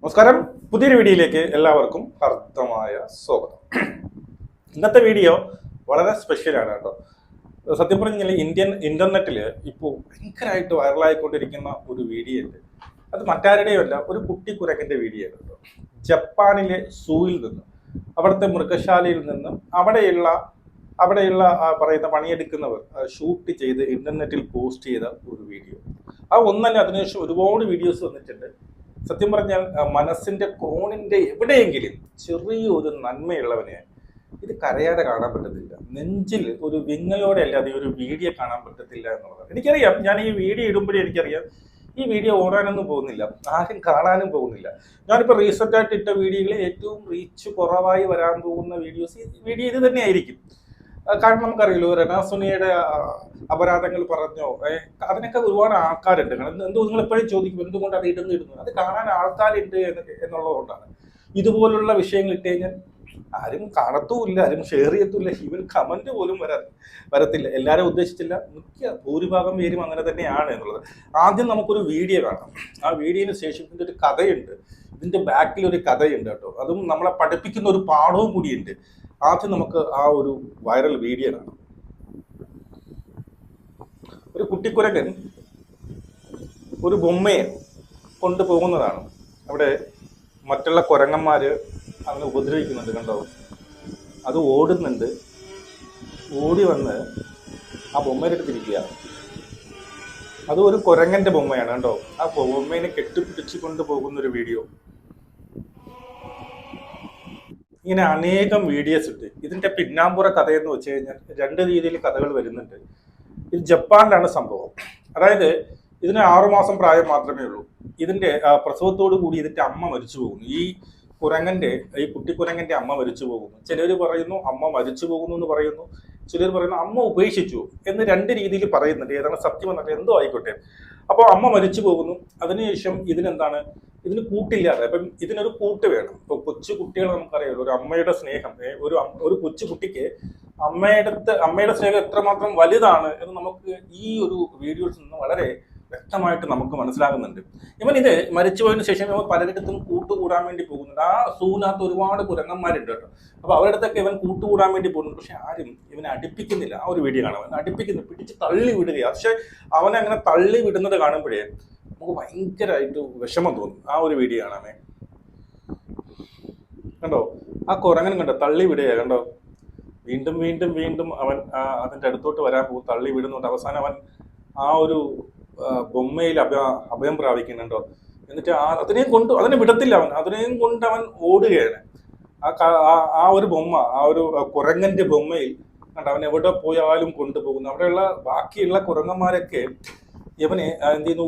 നമസ്കാരം. പുതിയൊരു വീഡിയോയിലേക്ക് എല്ലാവർക്കും ഹർദ്ദമായ സ്വാഗതം. ഇന്നത്തെ വീഡിയോ വളരെ സ്പെഷ്യലാണ് കേട്ടോ. സത്യം പറഞ്ഞാൽ ഇന്റർനെറ്റിൽ ഇപ്പോൾ ഭയങ്കരമായിട്ട് വൈറലായിക്കൊണ്ടിരിക്കുന്ന ഒരു വീഡിയോ ഉണ്ട്. അത് മറ്റാരുടെയും അല്ല, ഒരു കുട്ടി കുരങ്ങന്റെ വീഡിയോ ആണ് കേട്ടോ. ജപ്പാനിലെ സൂയിൽ നിന്ന്, അവിടുത്തെ മൃഗശാലയിൽ നിന്നും അവിടെയുള്ള പറയുന്ന പണിയെടുക്കുന്നവർ ഷൂട്ട് ചെയ്ത് ഇന്റർനെറ്റിൽ പോസ്റ്റ് ചെയ്ത ഒരു വീഡിയോ. ആ ഒന്നല്ല, അതിനുശേഷം ഒരുപാട് വീഡിയോസ് വന്നിട്ടുണ്ട്. സത്യം പറഞ്ഞാൽ മനസ്സിന്റെ കോണിന്റെ എവിടെയെങ്കിലും ചെറിയൊരു നന്മയുള്ളവനെ ഇത് കരയാതെ കാണാൻ പറ്റത്തില്ല. നെഞ്ചിൽ ഒരു വിങ്ങലോടെ അല്ലാതെ ഒരു വീഡിയോ കാണാൻ പറ്റത്തില്ല എന്നുള്ളത് എനിക്കറിയാം. ഞാൻ ഈ വീഡിയോ ഇടുമ്പോഴേ എനിക്കറിയാം ഈ വീഡിയോ ഓടാനൊന്നും പോകുന്നില്ല, ആരും കാണാനും പോകുന്നില്ല. ഞാനിപ്പോൾ റീസെന്റ് ആയിട്ട് ഇട്ട വീഡിയോകളിൽ ഏറ്റവും റീച്ച് കുറവായി വരാൻ പോകുന്ന വീഡിയോ ഇത് തന്നെയായിരിക്കും. കാരണം നമുക്കറിയില്ലോ, റെനാസുനിയുടെ അപരാധങ്ങൾ പറഞ്ഞോ, അതിനൊക്കെ ഒരുപാട് ആൾക്കാരുണ്ട്. എന്തോ നിങ്ങൾ എപ്പോഴും ചോദിക്കും എന്തുകൊണ്ട് അത് ഇടുന്നു. അത് കാണാൻ ആൾക്കാരുണ്ട് എന്നുള്ളതുകൊണ്ടാണ്. ഇതുപോലുള്ള വിഷയങ്ങൾ ഇട്ട് കഴിഞ്ഞാൽ ആരും കാണത്തുമില്ല, ആരും ഷെയർ ചെയ്യത്തുമില്ല, ഈവൻ കമന്റ് പോലും വരത്തില്ല. എല്ലാവരും ഉദ്ദേശിച്ചില്ല, മിക്ക ഭൂരിഭാഗം പേരും അങ്ങനെ തന്നെയാണ് എന്നുള്ളത്. ആദ്യം നമുക്കൊരു വീഡിയോ കാണാം. ആ വീഡിയോന് ശേഷം ഇതിൻ്റെ ഒരു കഥയുണ്ട്, ഇതിന്റെ ബാക്കിൽ ഒരു കഥയുണ്ട് കേട്ടോ. അതും നമ്മളെ പഠിപ്പിക്കുന്ന ഒരു പാഠവും കൂടിയുണ്ട്. ആദ്യം നമുക്ക് ആ ഒരു വൈറൽ വീഡിയോ കാണാം. ഒരു കുട്ടിക്കുരങ്ങൻ ഒരു ബൊമ്മയെ കൊണ്ടുപോകുന്നതാണ്. അവിടെ മറ്റുള്ള കുരങ്ങന്മാര് അവനെ ഉപദ്രവിക്കുന്നുണ്ട്, കണ്ടോ? അത് ഓടുന്നുണ്ട്. ഓടി വന്ന് ആ ബൊമ്മയുടെ അടുത്തിരിക്കുക. അത് ഒരു കുരങ്ങന്റെ ബൊമ്മയാണ്, കണ്ടോ? ആ ബൊമ്മേനെ കെട്ടിപ്പിടിച്ചു കൊണ്ടുപോകുന്ന ഒരു വീഡിയോ. ഇങ്ങനെ അനേകം വീഡിയോസ് ഉണ്ട്. ഇതിന്റെ പിന്നാമ്പുറ കഥയെന്ന് വെച്ച് കഴിഞ്ഞാൽ രണ്ട് രീതിയിൽ കഥകൾ വരുന്നുണ്ട്. ഇത് ജപ്പാനിലാണ് സംഭവം. അതായത് ഇതിന് 6 മാസം പ്രായം മാത്രമേ ഉള്ളൂ. ഇതിന്റെ പ്രസവത്തോടു കൂടി ഇതിന്റെ അമ്മ മരിച്ചു പോകുന്നു. ഈ കുട്ടിക്കുരങ്ങന്റെ അമ്മ മരിച്ചു പോകുന്നു. ചിലർ പറയുന്നു അമ്മ മരിച്ചു പോകുന്നു എന്ന് പറയുന്നു, ചിലർ പറയുന്നു അമ്മ ഉപേക്ഷിച്ചു എന്ന്. രണ്ട് രീതിയിൽ പറയുന്നുണ്ട്. ഏതാണ് സത്യം എന്നൊക്കെ എന്തോ ആയിക്കോട്ടെ. അപ്പോൾ അമ്മ മരിച്ചു പോകുന്നു. അതിനുശേഷം ഇതിന് കൂട്ടില്ലാതെ, അപ്പം ഇതിനൊരു കൂട്ട് വേണം. ഇപ്പൊ കൊച്ചു കുട്ടികൾ നമുക്കറിയാമല്ലോ, ഒരു അമ്മയുടെ സ്നേഹം, ഒരു കൊച്ചു കുട്ടിക്ക് അമ്മയുടെ സ്നേഹം എത്രമാത്രം വലുതാണ് എന്ന് നമുക്ക് ഈ ഒരു വീഡിയോയിൽ നിന്ന് വളരെ വ്യക്തമായിട്ട് നമുക്ക് മനസ്സിലാകുന്നുണ്ട്. ഇത് മരിച്ചുപോയതിനു ശേഷം ഇവൻ പലരിടത്തും കൂട്ടുകൂടാൻ വേണ്ടി പോകുന്നുണ്ട്. ആ സൂനകത്ത് ഒരുപാട് കുരങ്ങന്മാരുണ്ട് കേട്ടോ. അപ്പൊ അവരിടത്തൊക്കെ ഇവൻ കൂട്ടുകൂടാൻ വേണ്ടി പോകുന്നുണ്ട്. പക്ഷെ ആരും ഇവനെ അടുപ്പിക്കുന്നില്ല. ആ ഒരു വീഡിയോ കാണാൻ അടുപ്പിക്കുന്നു, പിടിച്ച് തള്ളി വിടുകയാണ്. പക്ഷെ അവനെ അങ്ങനെ തള്ളി വിടുന്നത് കാണുമ്പോഴേ നമുക്ക് ഭയങ്കരമായിട്ട് വിഷമം തോന്നും. ആ ഒരു വീഡിയോ കാണാമേ, കണ്ടോ? ആ കുരങ്ങനും കണ്ടോ തള്ളി വിടുക, കണ്ടോ? വീണ്ടും വീണ്ടും വീണ്ടും അവൻ അതിന്റെ അടുത്തോട്ട് വരാൻ പോകും, തള്ളി വിടുന്നുണ്ട്. അവസാനം അവൻ ആ ഒരു ബൊമ്മയിൽ അഭയം പ്രാപിക്കുന്നുണ്ടോ. എന്നിട്ട് അതിനെ വിടത്തില്ല. അതിനെയും കൊണ്ട് അവൻ ഓടുകയാണ്. ആ ഒരു ബൊമ്മ, ആ ഒരു കുരങ്ങന്റെ ബൊമ്മയിൽ കണ്ടോ അവൻ എവിടെ പോയാലും കൊണ്ടുപോകുന്നു. അവിടെയുള്ള ബാക്കിയുള്ള കുരങ്ങന്മാരൊക്കെ ഇവനെ എന്ത് ചെയ്യുന്നു,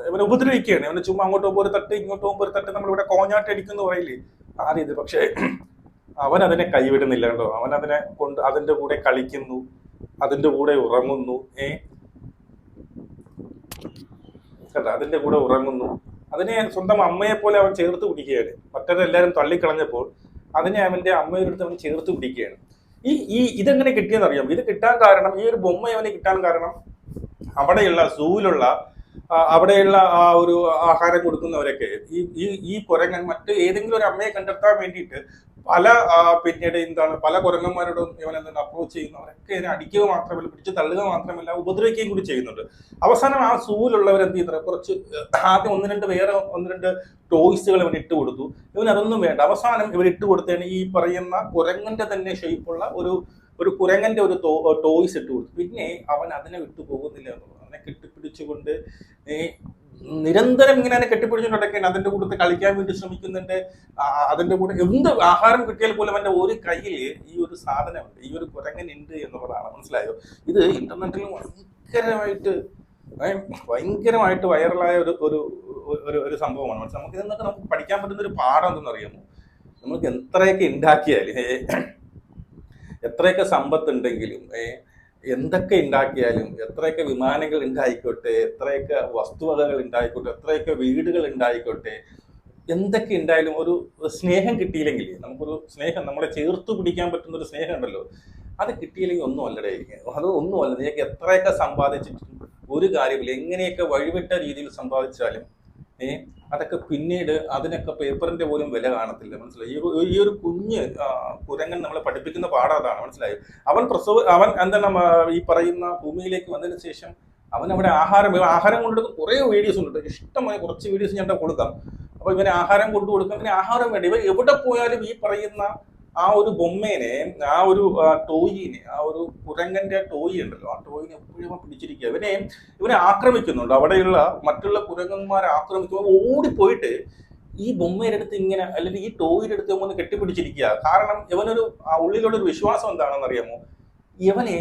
ഇവനെ ഉപദ്രവിക്കുകയാണ്. ഇവനെ ചുമ്മാ അങ്ങോട്ട് പോകുമ്പോൾ ഒരു തട്ട്, ഇങ്ങോട്ട് പോകുമ്പോൾ ഒരു തട്ട്, നമ്മളിവിടെ കോഞ്ഞാട്ട് അടിക്കുന്നു പറയില്ലേ, ആ രീതി. പക്ഷെ അവൻ അതിനെ കൈവിടുന്നില്ല കേട്ടോ. അവൻ അതിന്റെ കൂടെ കളിക്കുന്നു, അതിന്റെ കൂടെ ഉറങ്ങുന്നു. കേട്ടോ, അതിന്റെ കൂടെ ഉറങ്ങുന്നു. അതിനെ സ്വന്തം അമ്മയെ പോലെ അവൻ ചേർത്ത് പിടിക്കുകയാണ്. മറ്റവരെല്ലാരും തള്ളിക്കളഞ്ഞപ്പോൾ അതിനെ അവന്റെ അമ്മയുടെ അടുത്ത് അവൻ ചേർത്ത് പിടിക്കുകയാണ്. ഇതെങ്ങനെ കിട്ടിയെന്നറിയാം. ഇത് കിട്ടാൻ കാരണം, ഈ ഒരു ബൊമ്മ അവന് കിട്ടാൻ കാരണം, അവിടെയുള്ള സൂവിലുള്ള അവിടെയുള്ള ആ ഒരു ആഹാരം കൊടുക്കുന്നവരൊക്കെ ഈ കുരങ്ങൻ മറ്റ് ഏതെങ്കിലും ഒരു അമ്മയെ കണ്ടെത്താൻ വേണ്ടിയിട്ട് പല കുരങ്ങന്മാരോടും ഇവൻ അപ്രോച്ച് ചെയ്യുന്നവരൊക്കെ ഇതിനെ അടിക്കുക മാത്രമല്ല, പിടിച്ച് തള്ളുക മാത്രമല്ല, ഉപദ്രവിക്കുകയും കൂടി ചെയ്യുന്നുണ്ട്. അവസാനം ആ സൂവിലുള്ളവർ എന്ത് ചെയ്യുന്നത്, കുറച്ച് ആദ്യം ഒന്ന് രണ്ട് ടോയ്സുകൾ ഇവൻ ഇട്ട് കൊടുത്തു. ഇവൻ അതൊന്നും വേണ്ട. അവസാനം ഇവർ ഇട്ട് കൊടുത്തതിന് ഈ പറയുന്ന കുരങ്ങന്റെ തന്നെ ഷേപ്പുള്ള ഒരു കുരങ്ങന്റെ ഒരു ടോയ്സ് ഇട്ട് കൊടുത്തു. പിന്നെ അവൻ അതിനെ വിട്ടു പോകുന്നില്ല എന്നുള്ളത്. അതിനെ കെട്ടിപ്പിടിച്ചുകൊണ്ട് നിരന്തരം ഇങ്ങനെ അതിനെ കെട്ടിപ്പിടിച്ചുകൊണ്ടൊക്കെയാണ്. അതിന്റെ കൂടെ കളിക്കാൻ വേണ്ടി ശ്രമിക്കുന്നുണ്ട്. അതിന്റെ കൂടെ എന്ത് ആഹാരം കിട്ടിയാൽ പോലും അവന്റെ ഒരു കയ്യിൽ ഈ ഒരു സാധനമുണ്ട്, ഈ ഒരു കുരങ്ങൻ ഉണ്ട് എന്നുള്ളതാണ്. മനസ്സിലായോ? ഇത് ഇന്റർനെറ്റിൽ ഭയങ്കരമായിട്ട് വൈറലായ ഒരു സംഭവമാണ്. നമുക്ക് ഇതെന്നൊക്കെ നമുക്ക് പഠിക്കാൻ പറ്റുന്ന ഒരു പാഠം എന്തെന്ന് അറിയാമോ? നമുക്ക് എത്രയൊക്കെ ഉണ്ടാക്കിയാലും, എത്രയൊക്കെ സമ്പത്ത് ഉണ്ടെങ്കിലും, എന്തൊക്കെ ഉണ്ടാക്കിയാലും, എത്രയൊക്കെ വിമാനങ്ങൾ ഉണ്ടായിക്കോട്ടെ, എത്രയൊക്കെ വസ്തുവകകൾ ഉണ്ടായിക്കോട്ടെ, എത്രയൊക്കെ വീടുകൾ ഉണ്ടായിക്കോട്ടെ, എന്തൊക്കെ ഉണ്ടായാലും ഒരു സ്നേഹം കിട്ടിയില്ലെങ്കിൽ, നമുക്കൊരു സ്നേഹം, നമ്മളെ ചേർത്ത് പിടിക്കാൻ പറ്റുന്ന ഒരു സ്നേഹം ഉണ്ടല്ലോ, അത് കിട്ടിയില്ലെങ്കിൽ ഒന്നും അല്ലടേ. അത് ഒന്നുമല്ല. നിങ്ങൾക്ക് എത്രയൊക്കെ സമ്പാദിച്ചിട്ടും ഒരു കാര്യമില്ല. എങ്ങനെയൊക്കെ വഴിവിട്ട രീതിയിൽ സമ്പാദിച്ചാലും അതൊക്കെ പിന്നീട് അതിനൊക്കെ പേപ്പറിന്റെ പോലും വില കാണത്തില്ല. മനസ്സിലായി? ഈ ഒരു കുഞ്ഞ് കുരങ്ങൻ നമ്മളെ പഠിപ്പിക്കുന്ന പാഠം അതാണ്. മനസ്സിലായി? അവൻ എന്താണ് ഈ പറയുന്ന ഭൂമിയിലേക്ക് വന്നതിന് ശേഷം അവൻ അവിടെ ആഹാരം കൊണ്ടെടുക്കുന്ന കുറേ വീഡിയോസ് ഉണ്ട്. ഇഷ്ടമായ കുറച്ച് വീഡിയോസ് ഞാൻ കൊടുക്കാം. അപ്പൊ ഇവന് ആഹാരം കൊണ്ടു കൊടുക്കാം. ഇവന് ആഹാരം വേണ്ടി ഇവൻ എവിടെ പോയാലും ഈ പറയുന്ന ആ ഒരു ബൊമ്മേനെ, ആ ഒരു ടോയിനെ, ആ ഒരു കുരങ്ങന്റെ ടോയ് ഉണ്ടല്ലോ, ആ ടോയിനെ എപ്പോഴും പിടിച്ചിരിക്കുക. ഇവനെ ആക്രമിക്കുന്നുണ്ട്. അവിടെയുള്ള മറ്റുള്ള കുരങ്ങന്മാരെ ആക്രമിക്കുമ്പോൾ ഓടിപ്പോയിട്ട് ഈ ബൊമ്മയുടെ അടുത്ത് ഇങ്ങനെ, അല്ലെങ്കിൽ ഈ ടോയിയുടെ അടുത്ത് ഒന്ന് കെട്ടിപ്പിടിച്ചിരിക്കുക. കാരണം ഇവനൊരു ഉള്ളിലുള്ള ഒരു വിശ്വാസം എന്താണെന്ന് അറിയാമോ? ഇവനെ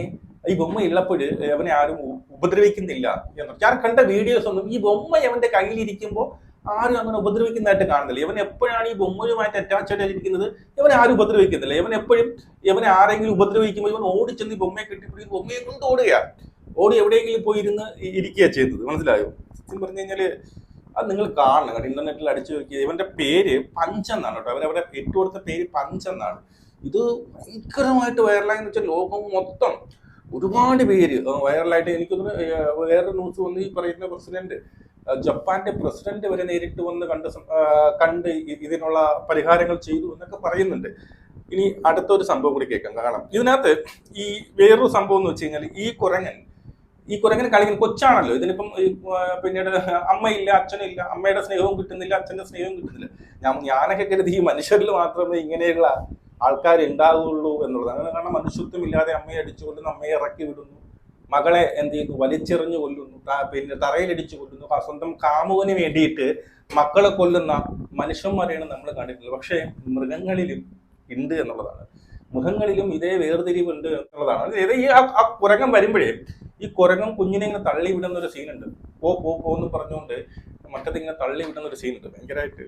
ഈ ബൊമ്മ ഉള്ളപ്പോൾ അവനെ ആരും ഉപദ്രവിക്കുന്നില്ല എന്ന്. ഞാൻ കണ്ട വീഡിയോസ് ഒന്നും ഈ ബൊമ്മ അവന്റെ കയ്യിലിരിക്കുമ്പോൾ ആരും അങ്ങനെ ഉപദ്രവിക്കുന്നതായിട്ട് കാണുന്നില്ല. ഇവൻ എപ്പോഴാണ് ഈ ബൊമ്മയുമായിട്ട് അറ്റാച്ച്ഡ് ആയിരിക്കുന്നത്, ഇവനെ ആരും ഉപദ്രവിക്കുന്നില്ല. ഇവനെ ആരെങ്കിലും ഉപദ്രവിക്കുമ്പോൾ ഇവൻ ഓടിച്ചെന്ന് ഈ ബൊമ്മയെ കെട്ടിപ്പിടിച്ച് ബൊമ്മയെ കൊണ്ട് ഓടി എവിടെയെങ്കിലും പോയി ഇരിക്കുക ചെയ്തത്. മനസ്സിലായോ? സത്യം പറഞ്ഞു കഴിഞ്ഞാല് അത് നിങ്ങൾ കാണണം കേട്ടോ. ഇന്റർനെറ്റിൽ അടിച്ചു നോക്കിയത് ഇവന്റെ പേര് പഞ്ചെന്നാണ് കേട്ടോ. അവരവിടെ ഇട്ടുകൊടുത്ത പേര് പഞ്ചെന്നാണ്. ഇത് ഭയങ്കരമായിട്ട് വൈറലായെന്ന് വെച്ചാൽ ലോകം മൊത്തം ഒരുപാട് പേര് വൈറലായിട്ട്. എനിക്കൊന്ന് വേറൊരു ന്യൂസ് വന്ന് ഈ പറയുന്ന പ്രസിഡന്റ്, ജപ്പാന്റെ പ്രസിഡന്റ് വരെ നേരിട്ട് വന്ന് കണ്ട് ഇതിനുള്ള പരിഹാരങ്ങൾ ചെയ്തു എന്നൊക്കെ പറയുന്നുണ്ട്. ഇനി അടുത്തൊരു സംഭവം കൂടി കാണാം. ഇതിനകത്ത് ഈ വേറൊരു സംഭവം എന്ന് വെച്ച് കഴിഞ്ഞാൽ ഈ കുരങ്ങന് കളിക്കുന്ന കൊച്ചാണല്ലോ. ഇതിനിപ്പം പിന്നീട് അമ്മയില്ല, അച്ഛനില്ല, അമ്മയുടെ സ്നേഹവും കിട്ടുന്നില്ല, അച്ഛന്റെ സ്നേഹവും കിട്ടുന്നില്ല. ഞാനൊക്കെ കരുതി ഈ മനുഷ്യരിൽ മാത്രമേ ഇങ്ങനെയുള്ള ആൾക്കാർ ഉണ്ടാകുള്ളൂ എന്നുള്ളതാണ്. കാരണം മനുഷ്യത്വം ഇല്ലാതെ അമ്മയെ അടിച്ചു കൊല്ലുന്നു, അമ്മയെ ഇറക്കി വിടുന്നു, മകളെ എന്ത് ചെയ്യുന്നു, വലിച്ചെറിഞ്ഞു കൊല്ലുന്നു, പിന്നെ തറയിലടിച്ചു കൊല്ലുന്നു. സ്വന്തം കാമുവിന് വേണ്ടിയിട്ട് മക്കളെ കൊല്ലുന്ന മനുഷ്യന്മാരെയാണ് നമ്മൾ കണ്ടിട്ടുള്ളത്. പക്ഷേ മൃഗങ്ങളിലും ഉണ്ട് എന്നുള്ളതാണ്. മൃഗങ്ങളിലും ഇതേ വേർതിരിവുണ്ട് എന്നുള്ളതാണ്. ഈ ആ കുരങ്ങൻ വരുമ്പോഴേ ഈ കുരങ്ങൻ കുഞ്ഞിനെ ഇങ്ങനെ തള്ളി വിടുന്ന ഒരു സീനുണ്ട്. പോന്ന് പറഞ്ഞുകൊണ്ട് മറ്റത്തിങ്ങനെ തള്ളി വിടുന്ന ഒരു സീനുണ്ട് ഭയങ്കരമായിട്ട്.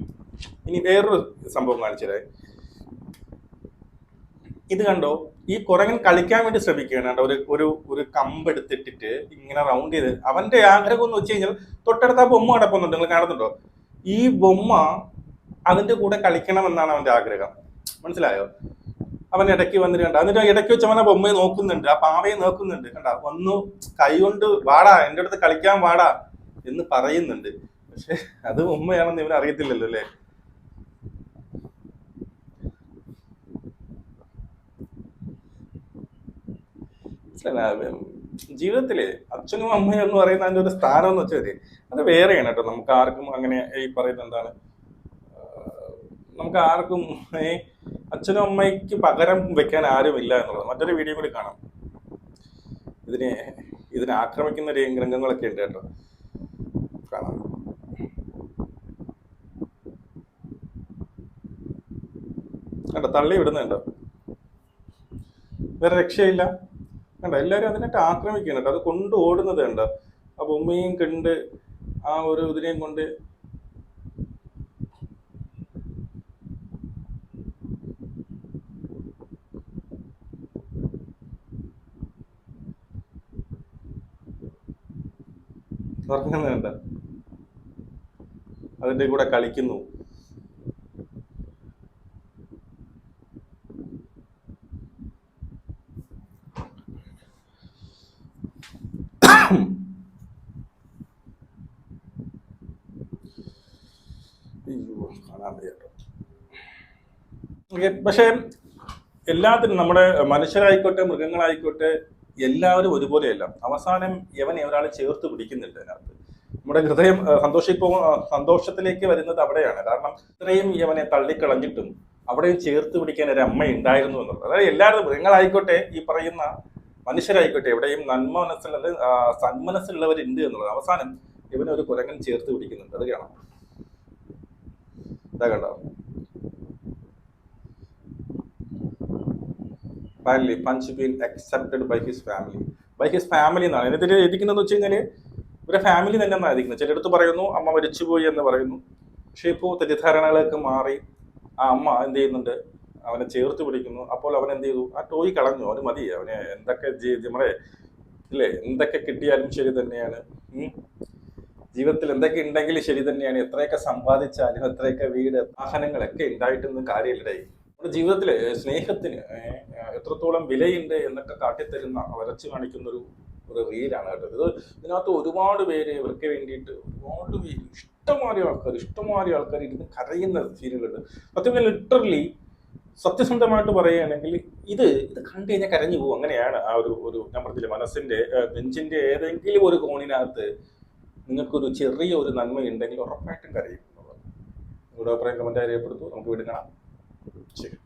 ഇനി വേറൊരു സംഭവം കാണിച്ചത്, ഇത് കണ്ടോ? ഈ കുരങ്ങൻ കളിക്കാൻ വേണ്ടി ശ്രമിക്കുകയാണ്. ഒരു കമ്പെടുത്തിട്ടിട്ട് ഇങ്ങനെ റൗണ്ട് ചെയ്ത് അവന്റെ ആഗ്രഹം എന്ന് വെച്ച് കഴിഞ്ഞാൽ തൊട്ടടുത്ത ആ ബൊമ്മ കിടക്കുന്നുണ്ട്, നിങ്ങൾ കാണുന്നുണ്ടോ? ഈ ബൊമ്മ അതിന്റെ കൂടെ കളിക്കണമെന്നാണ് അവന്റെ ആഗ്രഹം. മനസ്സിലായോ? അവൻ ഇടയ്ക്ക് വന്നിട്ട് കണ്ട, എന്നിട്ട് ഇടയ്ക്ക് വെച്ച് അവൻ ആ ബൊമ്മയെ നോക്കുന്നുണ്ട്, ആ പാവയെ നോക്കുന്നുണ്ട്. കണ്ട, ഒന്ന് കൈകൊണ്ട് വാടാ, എൻ്റെ അടുത്ത് കളിക്കാൻ വാടാ എന്ന് പറയുന്നുണ്ട്. പക്ഷെ അത് ബൊമ്മയാണെന്ന് ഇവൻ അറിയത്തില്ലല്ലോ അല്ലേ? ജീവിതത്തില് അച്ഛനും അമ്മയും എന്ന് പറയുന്ന അതിന്റെ ഒരു സ്ഥാനം എന്ന് വെച്ചാൽ അത് വേറെയാണ് കേട്ടോ. നമുക്ക് ആർക്കും അങ്ങനെ ഈ പറയുന്നത് എന്താണ്, നമുക്ക് ആർക്കും അച്ഛനും അമ്മയ്ക്ക് പകരം വെക്കാൻ ആരുമില്ല എന്നുള്ളത്. മറ്റൊരു വീഡിയോ കൂടി കാണാം. ഇതിനെ ആക്രമിക്കുന്ന രംഗങ്ങളൊക്കെ ഉണ്ട് കേട്ടോ, കാണാം. കണ്ടോ, തള്ളി വിടുന്നുണ്ടോ? വേറെ രക്ഷയില്ല. കണ്ടോ, എല്ലാവരും അതിനായിട്ട് ആക്രമിക്കുന്നുണ്ട്. അത് കൊണ്ട് ഓടുന്നത് കണ്ടോ? ആ ബൊമ്മയും കണ്ട് ആ ഒരു ഇതിനെയും കൊണ്ട് ഇറങ്ങുന്നുണ്ട്, അതിന്റെ കൂടെ കളിക്കുന്നു. കാണാൻ വയ്യാട്ടോ. പക്ഷെ എല്ലാത്തിനും നമ്മുടെ മനുഷ്യരായിക്കോട്ടെ മൃഗങ്ങളായിക്കോട്ടെ എല്ലാവരും ഒരുപോലെയല്ല. അവസാനം യവനെ ഒരാൾ ചേർത്ത് പിടിക്കുന്നുണ്ട്. അതിനകത്ത് നമ്മുടെ ഹൃദയം സന്തോഷത്തിലേക്ക് വരുന്നത് അവിടെയാണ്. കാരണം ഇത്രയും യവനെ തള്ളിക്കളഞ്ഞിട്ടും അവിടെയും ചേർത്ത് പിടിക്കാൻ ഒരു അമ്മ ഉണ്ടായിരുന്നു എന്നുള്ളത്. അതായത് എല്ലാവരും മൃഗങ്ങളായിക്കോട്ടെ ഈ പറയുന്ന മനുഷ്യരായിക്കോട്ടെ എവിടെയും സന്മനസ്സുള്ളവരുണ്ട് എന്നുള്ളത്. അവസാനം ഇവനെ ഒരു കുരങ്ങൻ ചേർത്ത് പിടിക്കുന്നുണ്ട്. അത് കാണാം. ഇതാ കണ്ടോ? Finally, Punch been accepted by his family. By his family എന്നാണ് ഇതിൽ ഇരിക്കുന്നതെന്ന് വെച്ച് കഴിഞ്ഞാൽ ഇവരെ ഫാമിലി തന്നെ എന്നാണ് ഇരിക്കുന്നത്. ചിലടത്ത് പറയുന്നു അമ്മ മരിച്ചുപോയി എന്ന് പറയുന്നു. പക്ഷെ ഇപ്പോൾ തെറ്റിദ്ധാരണകളൊക്കെ മാറി ആ അമ്മ എന്ത് ചെയ്യുന്നുണ്ട്, അവനെ ചേർത്ത് പിടിക്കുന്നു. അപ്പോൾ അവൻ എന്ത് ചെയ്തു, ആ ടോയ് കളഞ്ഞു. അവന് മതി. അവനെ എന്തൊക്കെ നമ്മുടെ ഇല്ലേ, എന്തൊക്കെ കിട്ടിയാലും ശരി തന്നെയാണ്. ജീവിതത്തിൽ എന്തൊക്കെ ഉണ്ടെങ്കിലും ശരി തന്നെയാണ്. എത്രയൊക്കെ സമ്പാദിച്ചാലും എത്രയൊക്കെ വീട് വാഹനങ്ങളൊക്കെ ഉണ്ടായിട്ടൊന്നും കാര്യമില്ലടായി. നമ്മുടെ ജീവിതത്തില് സ്നേഹത്തിന് എത്രത്തോളം വിലയുണ്ട് എന്നൊക്കെ കാട്ടിത്തരുന്ന, വരച്ചു കാണിക്കുന്ന ഒരു റീലാണ് കേട്ടോ ഇത്. ഇതിനകത്ത് ഒരുപാട് പേര് ഇവർക്ക് വേണ്ടിയിട്ട് ഒരുപാട് പേര്, ഇഷ്ടംമാതിരി ആൾക്കാർ ഇരുന്ന് കരയുന്ന സീനുകളുണ്ട്. സത്യം പറഞ്ഞാൽ ലിറ്ററലി സത്യസന്ധമായിട്ട് പറയുകയാണെങ്കിൽ ഇത് കണ്ടു കഴിഞ്ഞാൽ കരഞ്ഞു പോകും. അങ്ങനെയാണ് ആ ഒരു ഞാൻ പറഞ്ഞില്ലേ, മനസ്സിന്റെ നെഞ്ചിന്റെ ഏതെങ്കിലും ഒരു കോണിനകത്ത് നിങ്ങൾക്കൊരു ചെറിയ ഒരു നന്മയുണ്ടെങ്കിൽ ഉറപ്പായിട്ടും കരയും എന്നുള്ളത്. നിങ്ങളുടെ അഭിപ്രായം കമന്റ് രേഖപ്പെടുത്തു. നമുക്ക് വീണ്ടും കാണാം. ശരി.